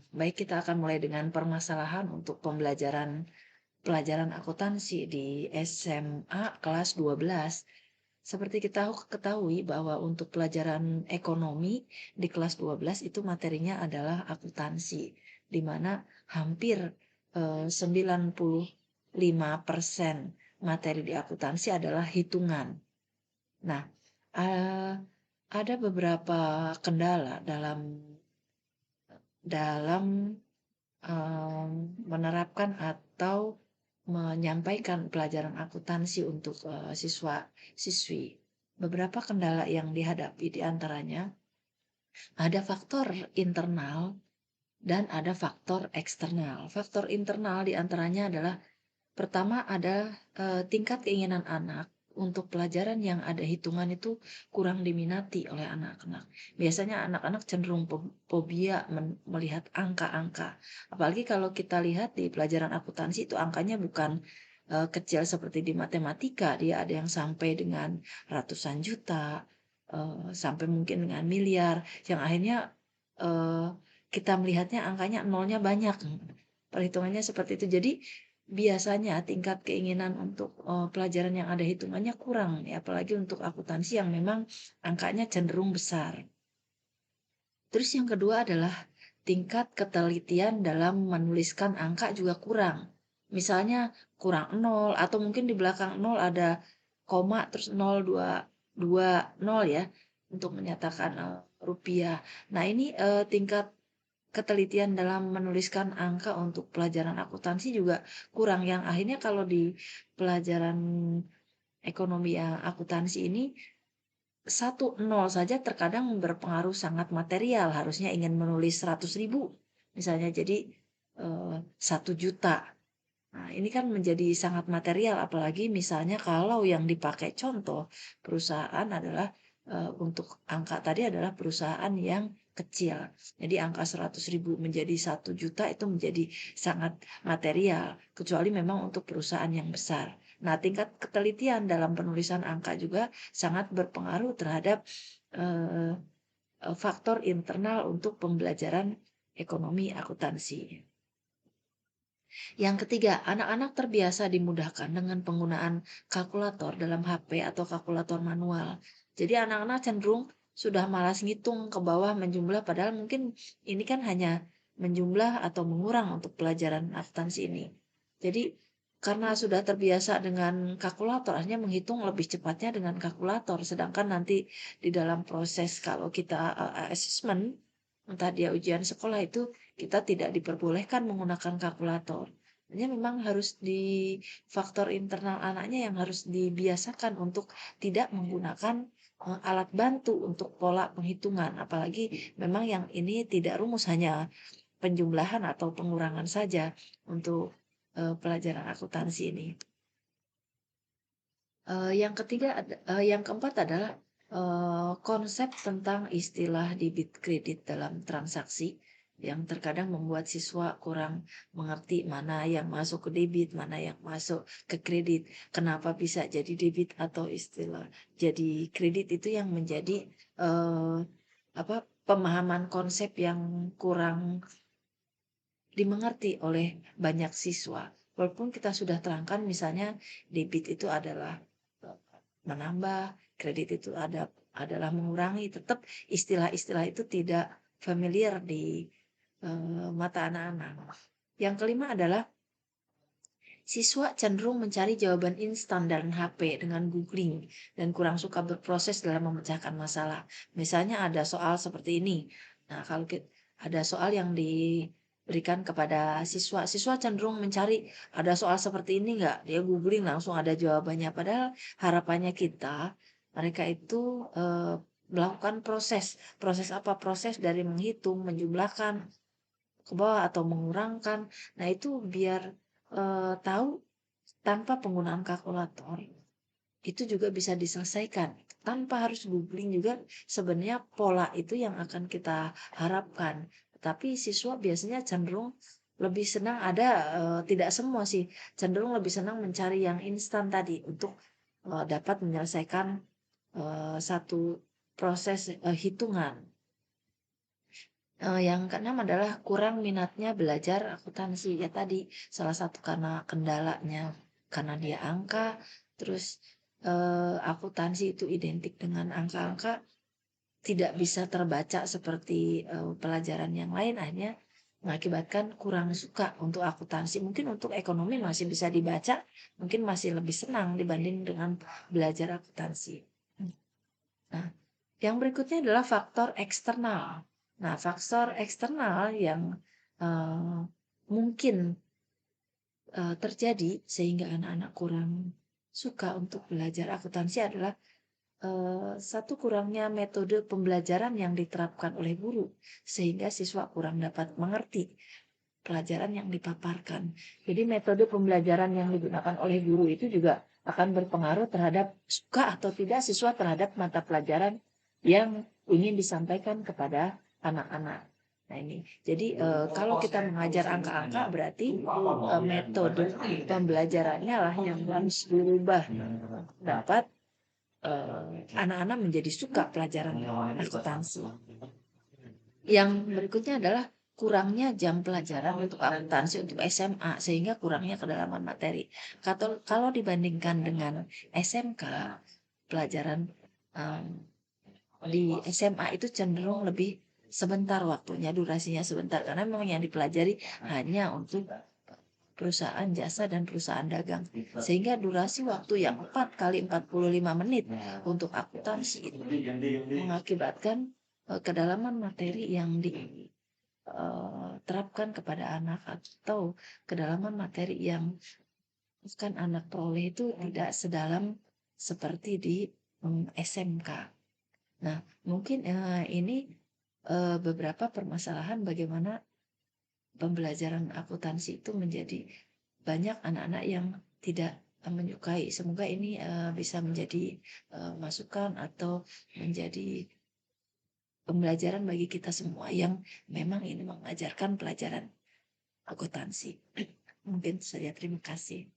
Baik, kita akan mulai dengan permasalahan untuk pelajaran akuntansi di SMA kelas 12. Seperti kita ketahui bahwa untuk pelajaran ekonomi di kelas 12 itu materinya adalah akuntansi, di mana hampir 95% materi di akuntansi adalah hitungan. Nah, eh, ada beberapa kendala dalam menerapkan atau menyampaikan pelajaran akuntansi untuk siswa-siswi. Beberapa kendala yang dihadapi di antaranya ada faktor internal dan ada faktor eksternal. Faktor internal di antaranya adalah pertama ada tingkat keinginan anak untuk pelajaran yang ada hitungan itu kurang diminati oleh anak-anak. Biasanya anak-anak cenderung fobia melihat angka-angka. Apalagi kalau kita lihat di pelajaran akuntansi itu angkanya bukan kecil seperti di matematika. Dia ada yang sampai dengan ratusan juta, sampai mungkin dengan miliar. Yang akhirnya uh, kita melihatnya angkanya nolnya banyak. Perhitungannya seperti itu. Jadi biasanya tingkat keinginan untuk pelajaran yang ada hitungannya kurang, ya, apalagi untuk akuntansi yang memang angkanya cenderung besar. Terus yang kedua adalah tingkat ketelitian dalam menuliskan angka juga kurang. Misalnya kurang nol atau mungkin di belakang nol ada koma terus 0,220 ya untuk menyatakan rupiah. Nah, ini tingkat ketelitian dalam menuliskan angka untuk pelajaran akuntansi juga kurang, yang akhirnya kalau di pelajaran ekonomi akuntansi ini 1 0 saja terkadang berpengaruh sangat material. Harusnya ingin menulis 100.000 misalnya jadi 1 juta. Nah, ini kan menjadi sangat material, apalagi misalnya kalau yang dipakai contoh perusahaan adalah untuk angka tadi adalah perusahaan yang kecil. Jadi angka 100.000 menjadi 1 juta itu menjadi sangat material, kecuali memang untuk perusahaan yang besar. Nah, tingkat ketelitian dalam penulisan angka juga sangat berpengaruh terhadap eh, faktor internal untuk pembelajaran ekonomi akuntansi. Yang ketiga, anak-anak terbiasa dimudahkan dengan penggunaan kalkulator dalam HP atau kalkulator manual. Jadi anak-anak cenderung sudah malas ngitung ke bawah menjumlah, padahal mungkin ini kan hanya menjumlah atau mengurang untuk pelajaran akuntansi ini. Jadi karena sudah terbiasa dengan kalkulator, akhirnya menghitung lebih cepatnya dengan kalkulator. Sedangkan nanti di dalam proses kalau kita assessment, entah dia ujian sekolah itu, kita tidak diperbolehkan menggunakan kalkulator. Hanya memang harus di faktor internal anaknya yang harus dibiasakan untuk tidak menggunakan alat bantu untuk pola penghitungan. Apalagi memang yang ini tidak rumus, hanya penjumlahan atau pengurangan saja untuk pelajaran akuntansi ini. Yang keempat adalah konsep tentang istilah debit kredit dalam transaksi yang terkadang membuat siswa kurang mengerti mana yang masuk ke debit, mana yang masuk ke kredit. Kenapa bisa jadi debit atau istilah jadi kredit, itu yang menjadi pemahaman konsep yang kurang dimengerti oleh banyak siswa. Walaupun kita sudah terangkan misalnya debit itu adalah menambah, kredit itu adalah mengurangi, tetap istilah-istilah itu tidak familiar di mata anak-anak. Yang kelima adalah siswa cenderung mencari jawaban instan dan HP dengan googling dan kurang suka berproses dalam memecahkan masalah. Misalnya ada soal seperti ini. Nah, kalau ada soal yang diberikan kepada siswa, siswa cenderung mencari ada soal seperti ini enggak? Dia googling langsung ada jawabannya. Padahal harapannya mereka itu melakukan proses. Proses apa? Proses dari menghitung, menjumlahkan ke bawah atau mengurangkan. Nah, itu biar tahu tanpa penggunaan kalkulator itu juga bisa diselesaikan tanpa harus googling juga. Sebenarnya pola itu yang akan kita harapkan, tapi siswa biasanya cenderung lebih senang tidak semua sih, cenderung lebih senang mencari yang instan tadi untuk dapat menyelesaikan satu proses hitungan. Yang keenam adalah kurang minatnya belajar akuntansi. Ya tadi, salah satu karena kendalanya, karena dia angka, terus akuntansi itu identik dengan angka-angka, tidak bisa terbaca seperti pelajaran yang lain, akhirnya mengakibatkan kurang suka untuk akuntansi. Mungkin untuk ekonomi masih bisa dibaca, mungkin masih lebih senang dibanding dengan belajar akuntansi. Nah, yang berikutnya adalah faktor eksternal. Nah, faktor eksternal yang uh, mungkin terjadi sehingga anak-anak kurang suka untuk belajar akuntansi adalah satu kurangnya metode pembelajaran yang diterapkan oleh guru sehingga siswa kurang dapat mengerti pelajaran yang dipaparkan. Jadi metode pembelajaran yang digunakan oleh guru itu juga akan berpengaruh terhadap suka atau tidak siswa terhadap mata pelajaran yang ingin disampaikan kepada anak-anak. Nah ini, jadi kalau kita mengajar angka-angka berarti metode pembelajarannya lah yang harus dirubah dapat anak-anak menjadi suka pelajaran akuntansi. Yang berikutnya adalah kurangnya jam pelajaran untuk akuntansi untuk SMA sehingga kurangnya kedalaman materi. Kalau dibandingkan dengan SMK, pelajaran um, di SMA itu cenderung lebih sebentar waktunya, durasinya sebentar karena memang yang dipelajari hanya untuk perusahaan jasa dan perusahaan dagang. Sehingga durasi waktu yang 4 kali 45 menit untuk akuntansi itu mengakibatkan kedalaman materi yang diterapkan kepada anak atau kedalaman materi yang kan anak peroleh itu tidak sedalam seperti di SMK. Nah, mungkin ini beberapa permasalahan bagaimana pembelajaran akuntansi itu menjadi banyak anak-anak yang tidak menyukai. Semoga ini bisa menjadi masukan atau menjadi pembelajaran bagi kita semua yang memang ini mengajarkan pelajaran akuntansi. Mungkin saja, terima kasih.